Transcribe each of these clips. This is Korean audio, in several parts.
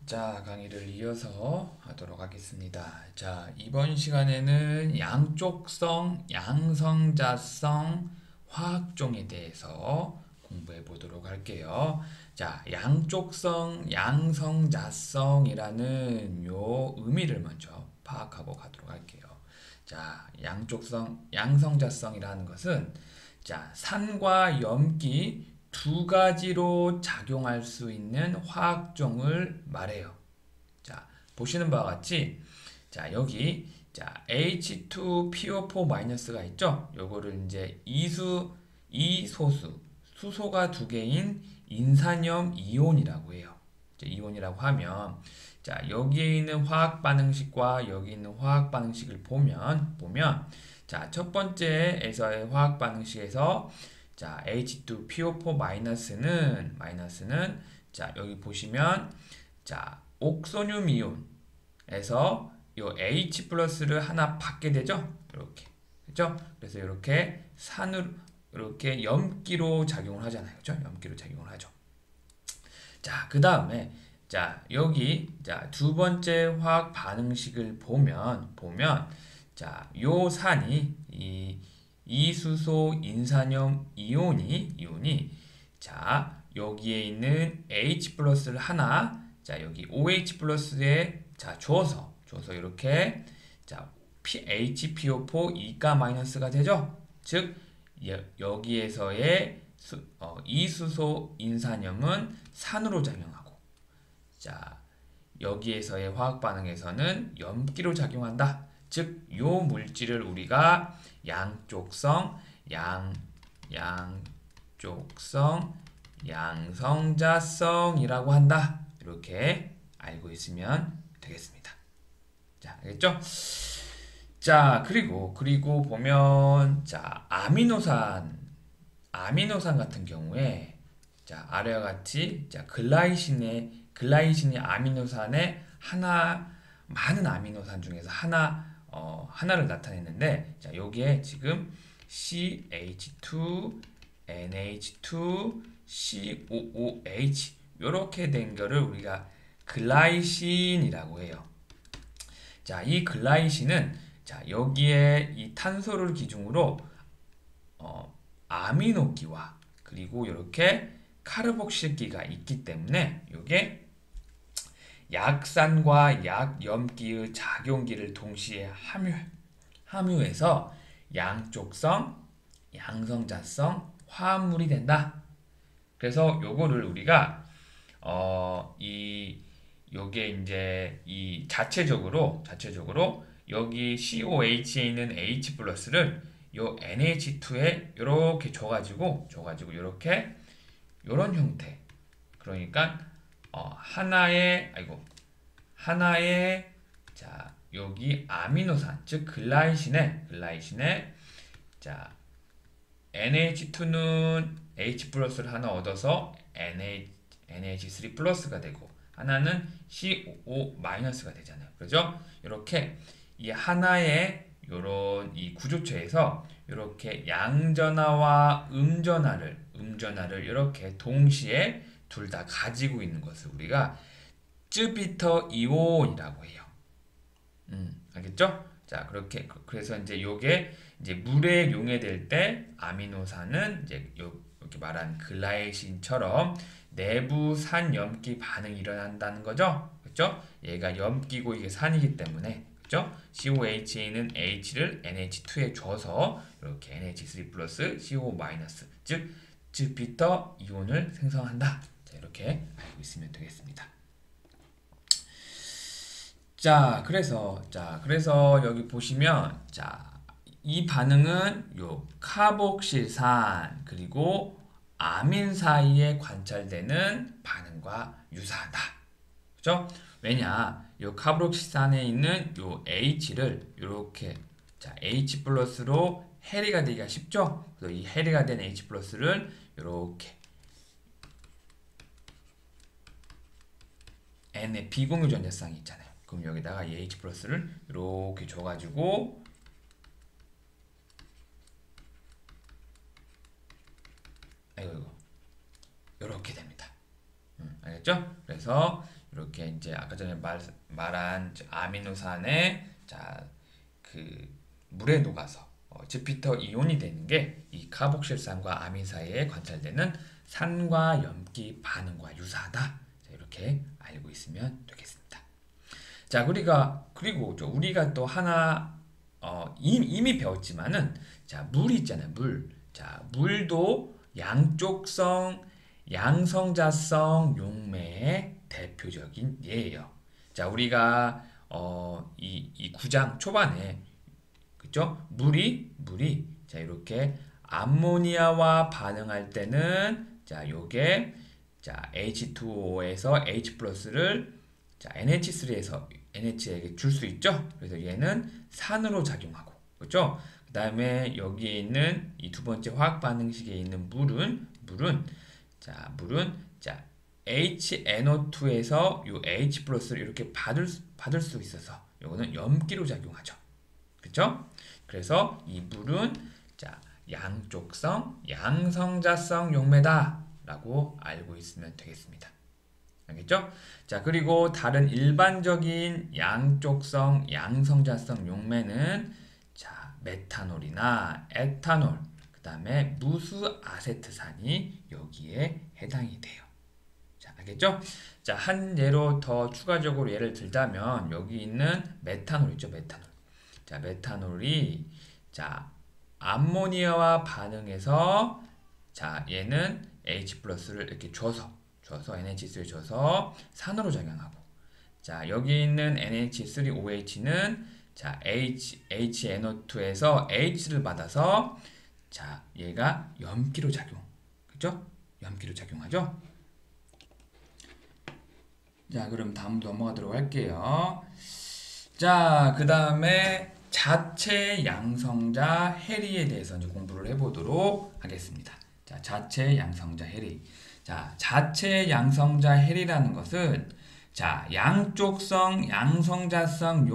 자, 강의를 이어서 하도록 하겠습니다. 자, 이번 시간에는 양쪽성, 양성자성 화학종에 대해서 공부해 보도록 할게요. 자, 양쪽성, 양성자성이라는 요 의미를 먼저 파악하고 가도록 할게요. 자, 양쪽성, 양성자성이라는 것은 자, 산과 염기 두 가지로 작용할 수 있는 화학종을 말해요. 자, 보시는 바와 같이 자, 여기 자, H2PO4-가 있죠? 요거를 이제 이소수, 수소가 두 개인 인산염 이온이라고 해요. 이온이라고 하면 자, 여기에 있는 화학 반응식과 여기 있는 화학 반응식을 보면 자, 첫 번째에서의 화학 반응식에서 자, H2PO4-는 자, 여기 보시면 자, 옥소늄 이온에서 요 H 플러스를 하나 받게 되죠? 이렇게. 그죠? 그래서 이렇게 산으로 이렇게 염기로 작용을 하잖아요. 그죠? 염기로 작용을 하죠. 자, 그다음에 자, 여기 자, 두 번째 화학 반응식을 보면 자, 요 산이 이수소 인산염 이온이 자, 여기에 있는 H 플러스를 하나 자, 여기 OH 플러스에 자, 줘서 이렇게 자, HPO4 이가 마이너스가 되죠. 즉 여기에서의 이수소 인산염은 산으로 작용하고 자, 여기에서의 화학 반응에서는 염기로 작용한다. 즉, 요 물질을 우리가 양쪽성, 양쪽성, 양성자성이라고 한다. 이렇게 알고 있으면 되겠습니다. 자, 알겠죠? 자, 그리고 보면 자, 아미노산 같은 경우에 자, 아래와 같이 자, 글라이신이 아미노산의 많은 아미노산 중에서 하나를 나타냈는데 자, 여기에 지금 CH2, NH2, COOH 이렇게 된 거를 우리가 글라이신이라고 해요. 자, 이 글라이신은 자, 여기에 이 탄소를 기준으로 아미노기와 그리고 이렇게 카르복실기가 있기 때문에 이게 약산과 약염기의 작용기를 동시에 함유해서 양쪽성, 양성자성 화합물이 된다. 그래서 요거를 우리가 요게 이제 이 자체적으로 여기 COH에 있는 H 플러스를 요 NH2에 이렇게 줘가지고 이렇게 요런 형태. 그러니까 하나의 자, 여기 아미노산 즉 글라이신에 자, NH2는 H 플러스를 하나 얻어서 NH3 플러스가 되고 하나는 CO 마이너스가 되잖아요. 그죠? 이렇게 이 하나의 요런 이 구조체에서 이렇게 양전하와 음전하를 이렇게 동시에 둘 다 가지고 있는 것을 우리가 쯔비터 이온이라고 해요. 알겠죠? 자, 그래서 이제 요게 이제 물에 용해될 때 아미노산은 이제 이렇게 말한 글라이신처럼 내부 산 염기 반응이 일어난다는 거죠. 그렇죠? 얘가 염기고 이게 산이기 때문에 그렇죠? COH는 H를 NH2에 줘서 이렇게 NH3 플러스 CO 마이너스 즉 쯔비터 이온을 생성한다. 자, 이렇게 알고 있으면 되겠습니다. 자, 그래서 여기 보시면 자, 이 반응은 요 카복실산 그리고 아민 사이에 관찰되는 반응과 유사하다. 그죠? 왜냐? 요 카복실산에 있는 요 H를 이렇게 자, H 플러스로 해리가 되기가 쉽죠? 그래서 이 해리가 된 H 플러스를 이렇게 N의 비공유 전자쌍이 있잖아요. 그럼 여기다가 이 H 플러스를 이렇게 줘가지고 이렇게 됩니다. 알겠죠? 그래서 이렇게 이제 아까 전에 말한 아미노산의 그 물에 녹아서 주피터 이온이 되는 게 이 카복실산과 아민 사이에 관찰되는 산과 염기 반응과 유사하다. 자, 이렇게 알고 있으면 되겠습니다. 자, 그리고 우리가 또 하나 이미 배웠지만은 자, 물 있잖아요. 물. 자, 물도 양쪽성 양성자성 용매의 대표적인 예예요. 자, 우리가 이 9장 초반에 그죠? 물이 자, 이렇게 암모니아와 반응할 때는 자, 요게 자, H2O에서 H 플러스를 자, NH3에서 NH에게 줄 수 있죠? 그래서 얘는 산으로 작용하고 그렇죠? 그다음에 여기에 있는 이 두 번째 화학 반응식에 있는 물은 자, HNO2에서 요 H 플러스를 이렇게 받을 수 있어서 요거는 염기로 작용하죠. 그렇죠? 그래서 이 물은 자, 양쪽성 양성자성 용매다라고 알고 있으면 되겠습니다. 알겠죠? 자, 그리고 다른 일반적인 양쪽성 양성자성 용매는 자, 메탄올이나 에탄올, 그 다음에 무수아세트산이 여기에 해당이 돼요. 자, 알겠죠? 자, 한 예로 더 추가적으로 예를 들자면 여기 있는 메탄올 있죠, 메탄올. 자, 메탄올이 자, 암모니아와 반응해서 자, 얘는 H 플러스를 이렇게 줘서 NH3를 줘서 산으로 작용하고 자, 여기 있는 NH3OH는 자, HNO2에서 H를 받아서 자, 얘가 염기로 작용. 그죠? 염기로 작용하죠? 자, 그럼 다음 넘어가도록 할게요. 자, 그 다음에 자체 양성자 해리에 대해서 이제 공부를 해보도록 하겠습니다. 자, 자체 양성자 해리. 자, 자체 양성자 해리라는 것은 자, 양쪽성 양성자성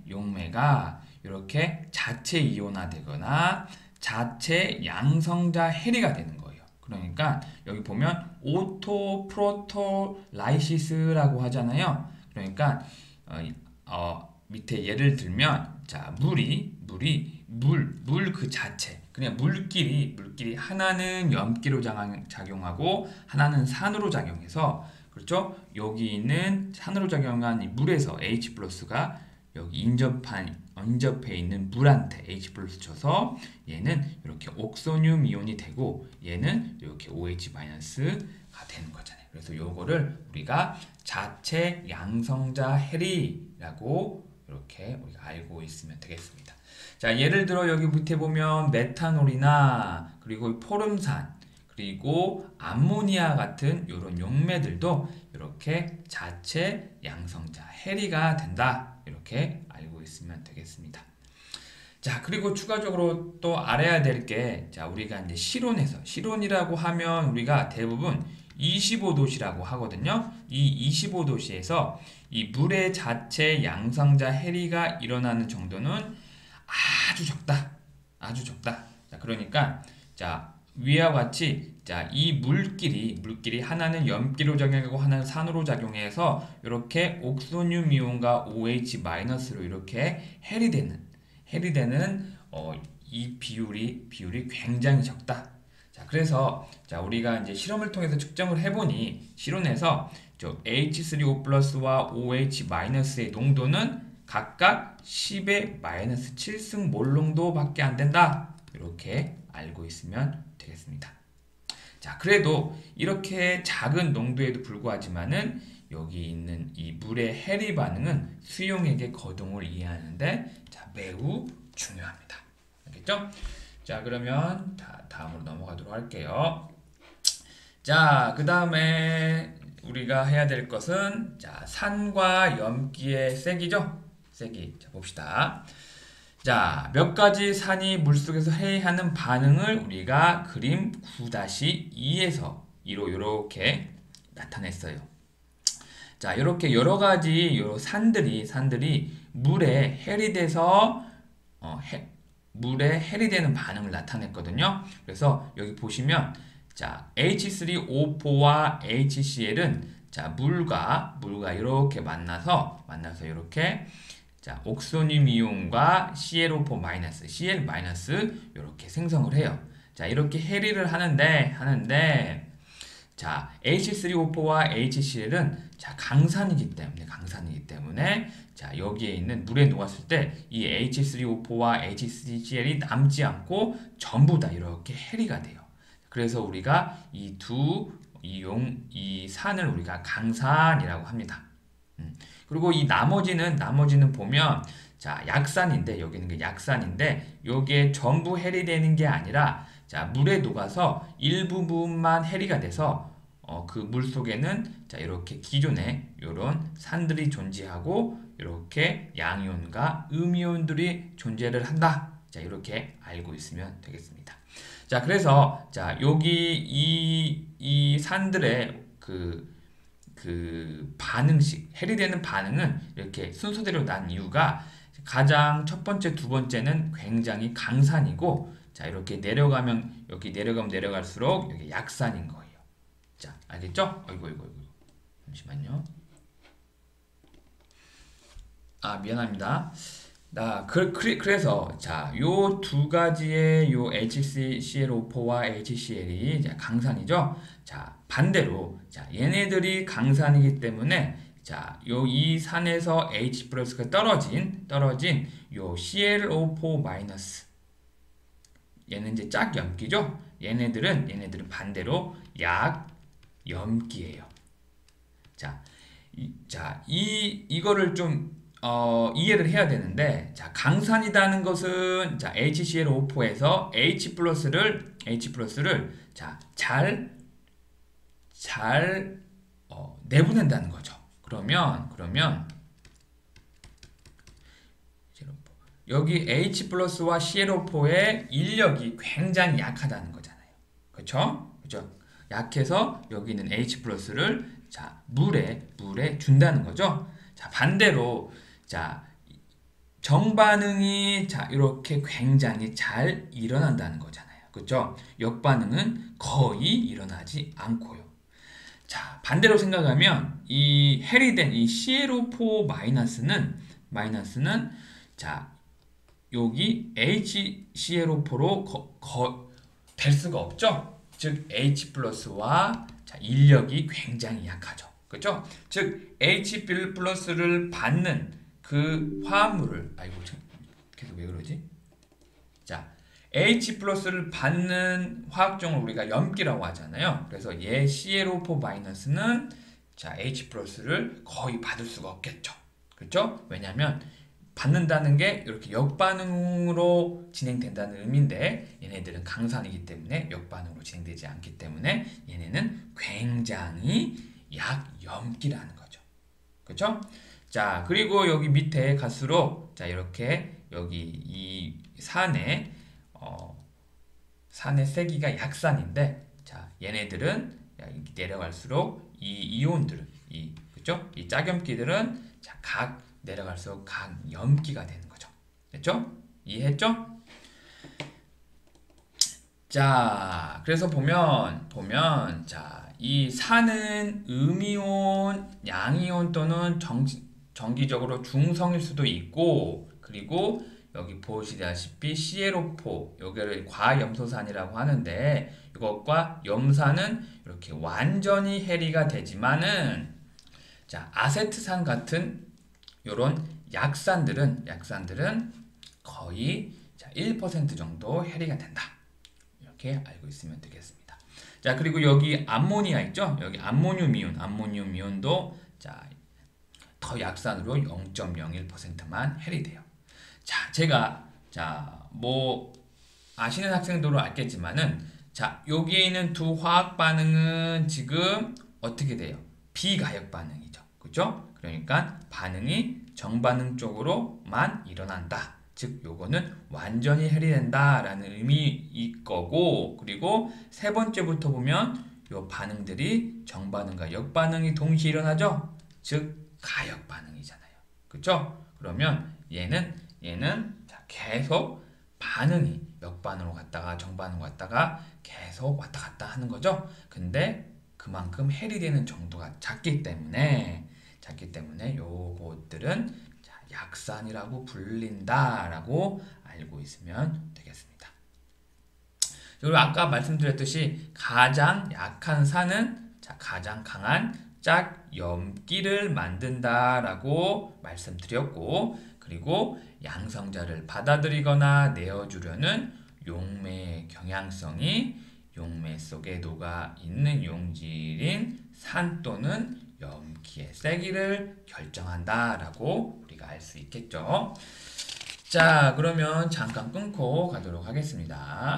용매가 이렇게 자체 이온화되거나 자체 양성자 해리가 되는 거예요. 그러니까 여기 보면 오토 프로토라이시스라고 하잖아요. 그러니까 밑에 예를 들면 자, 물 그 자체 그냥 물끼리 하나는 염기로 작용하고 하나는 산으로 작용해서 그렇죠? 여기 있는 산으로 작용한 이 물에서 H 플러스가 여기 인접해 있는 물한테 H 플러스 줘서 얘는 이렇게 옥소늄 이온이 되고 얘는 이렇게 OH 마이너스가 되는 거잖아요. 그래서 요거를 우리가 자체 양성자 해리라고 이렇게 우리가 알고 있으면 되겠습니다. 자, 예를 들어 여기 밑에 보면 메탄올이나 그리고 포름산 그리고 암모니아 같은 이런 용매들도 이렇게 자체 양성자 해리가 된다. 이렇게 알고 있으면 되겠습니다. 자, 그리고 추가적으로 또 알아야 될 게 자, 우리가 이제 실온이라고 하면 우리가 대부분 25도씨라고 하거든요. 이 25도씨에서 이 물의 자체 양성자 해리가 일어나는 정도는 아주 적다. 자, 그러니까 자, 위와 같이 자, 이 물끼리 하나는 염기로 작용하고 하나는 산으로 작용해서 이렇게 옥소늄 이온과 OH 마이너스로 이렇게 해리되는 이 비율이 굉장히 적다. 자, 그래서 자, 우리가 이제 실험을 통해서 측정을 해보니 실온에서 저 H3O 플러스와 OH 마이너스의 농도는 각각 10의 마이너스 7승 몰 농도밖에 안 된다. 이렇게 알고 있으면 되겠습니다. 자, 그래도 이렇게 작은 농도에도 불구하지만은 여기 있는 이 물의 해리 반응은 수용액의 거동을 이해하는데 자, 매우 중요합니다. 알겠죠? 자, 그러면 다음으로 넘어가도록 할게요. 자, 그 다음에 우리가 해야 될 것은 자, 산과 염기의 세기죠? 세기. 자, 봅시다. 자, 몇 가지 산이 물속에서 해하는 반응을 우리가 그림 9-2에서 2로 이렇게 나타냈어요. 자, 이렇게 여러 가지 요 산들이 물에 해리돼서 물에 해리되는 반응을 나타냈거든요. 그래서 여기 보시면 자, H3O4와 HCl은 자, 물과 이렇게 만나서 이렇게 자, 옥소늄 이온과 ClO4 마이너스, Cl 마이너스 이렇게 생성을 해요. 자, 이렇게 해리를 하는데 자, H3O4와 HCl은 자, 강산이기 때문에 자, 여기에 있는 물에 녹았을 때 이 H3O4와 HCl이 남지 않고 전부 다 이렇게 해리가 돼요. 그래서 우리가 이 산을 우리가 강산이라고 합니다. 그리고 이 나머지는 보면 자, 약산인데 여기는 그 약산인데 요게 전부 해리되는 게 아니라 자, 물에 녹아서 일부분만 해리가 돼서 그 물 속에는 자, 이렇게 기존에 이런 산들이 존재하고 이렇게 양이온과 음이온들이 존재를 한다. 자, 이렇게 알고 있으면 되겠습니다. 자, 그래서 자, 여기 이 산들의 그 반응식, 해리되는 반응은 이렇게 순서대로 난 이유가 가장 첫 번째, 두 번째는 굉장히 강산이고 자, 이렇게 내려가면 여기 내려갈수록 여기 약산인 거예요. 자, 알겠죠? 어이구. 잠시만요. 아, 미안합니다. 그래서 자, 요 두 가지의 요 HCl4와 HCl이 강산이죠. 자, 반대로 자, 얘네들이 강산이기 때문에 자, 이 산에서 H+가 떨어진 요 ClO4 마이너스 얘는 이제 짝염기죠. 얘네들은 반대로 약염기예요. 자, 이거를 좀 이해를 해야 되는데, 자, 강산이라는 것은, 자, HCl O4에서 H+를, 자, 잘, 내보낸다는 거죠. 그러면, 여기 H+와 ClO4의 인력이 굉장히 약하다는 거잖아요. 그쵸? 약해서 여기 있는 H+를, 자, 물에 준다는 거죠. 자, 반대로, 자, 정반응이 자, 이렇게 굉장히 잘 일어난다는 거잖아요. 그렇죠? 역반응은 거의 일어나지 않고요. 자, 반대로 생각하면 이 해리된 이 ClO4 마이너스는 자, 여기 HClO4로 될 수가 없죠. 즉 H+와 자, 인력이 굉장히 약하죠. 그렇죠? 즉 H+를 받는 그 화합물을 계속 왜 그러지? 자, H+를 받는 화학종을 우리가 염기라고 하잖아요. 그래서 얘 ClO4-는 자, H+를 거의 받을 수가 없겠죠. 그렇죠? 왜냐하면 받는다는 게 이렇게 역반응으로 진행된다는 의미인데 얘네들은 강산이기 때문에 역반응으로 진행되지 않기 때문에 얘네는 굉장히 약염기라는 거죠. 그렇죠? 자, 그리고 여기 밑에 갈수록 자, 이렇게 여기 이 산의 세기가 약산인데 자, 얘네들은 내려갈수록 이 이온들은 그렇죠? 이 짝염기들은 자, 각 내려갈수록 강염기가 되는 거죠. 됐죠? 이해했죠? 자, 그래서 보면 자, 이 산은 음이온, 양이온 또는 정기적으로 중성일 수도 있고 그리고 여기 보시다시피 ClO4 여기를 과염소산이라고 하는데 이것과 염산은 이렇게 완전히 해리가 되지만은 자, 아세트산 같은 요런 약산들은 거의 1% 정도 해리가 된다. 이렇게 알고 있으면 되겠습니다. 자, 그리고 여기 암모니아 있죠? 여기 암모늄 이온도 자, 더 약산으로 0.01%만 해리돼요. 자, 제가 뭐 아시는 학생들은 알겠지만은 자, 여기에 있는 두 화학 반응은 지금 어떻게 돼요? 비가역 반응이죠. 그죠? 그러니까 반응이 정반응 쪽으로만 일어난다. 즉 요거는 완전히 해리된다 라는 의미일 거고 그리고 세 번째부터 보면 요 반응들이 정반응과 역반응이 동시에 일어나죠. 즉 가역 반응이잖아요. 그쵸? 그러면 얘는 자, 계속 반응이 역반응으로 갔다가 정반응으로 갔다가 계속 왔다 갔다 하는 거죠. 근데 그만큼 해리되는 정도가 작기 때문에 요것들은 약산이라고 불린다라고 알고 있으면 되겠습니다. 그리고 아까 말씀드렸듯이 가장 약한 산은 가장 강한 짝염기를 만든다라고 말씀드렸고, 그리고 양성자를 받아들이거나 내어주려는 용매의 경향성이 용매 속에 녹아 있는 용질인 산 또는 염기의 세기를 결정한다라고 우리가 알 수 있겠죠. 자, 그러면 잠깐 끊고 가도록 하겠습니다.